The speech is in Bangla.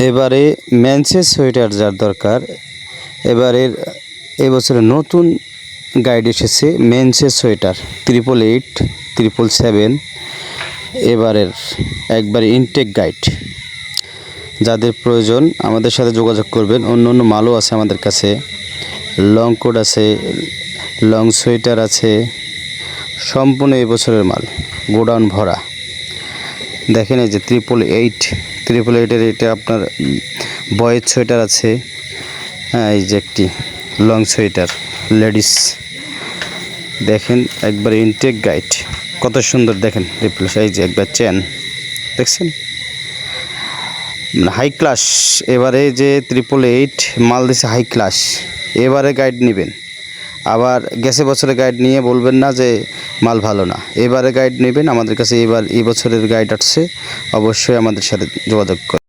এবারে মেন্সের সোয়েটার যার দরকার, এবারের এবছরে নতুন গাইড এসেছে মেন্সের সোয়েটার 888, 777, এবারের একবারে ইনটেক গাইড। যাদের প্রয়োজন আমাদের সাথে যোগাযোগ করবেন। অন্য অন্য মালও আছে আমাদের কাছে, লং কোট আছে, লং সোয়েটার আছে, সম্পূর্ণ এই বছরের মাল, গোডাউন ভরা। দেখেন এই যে 888, এটা আপনার বয়েজ সোয়েটার আছে। হ্যাঁ, এই যে একটি লং সোয়েটার লেডিস, দেখেন একবার ইনটেক গাইড, কত সুন্দর দেখেন রিপ্লেস। এই যে একবার চেন দেখছেন, হাই ক্লাস। এবারে যে 888 মাল দিছে হাই ক্লাস। এবারে গাইড নেবেন, আবার গেছে বছরে গাইড নিয়ে বলবেন না যে মাল ভালো না। এবারে গাইড নেবেন আমাদের কাছে, এই বছরের গাইড আসছে, অবশ্যই আমাদের সাথে যোগাযোগ করুন।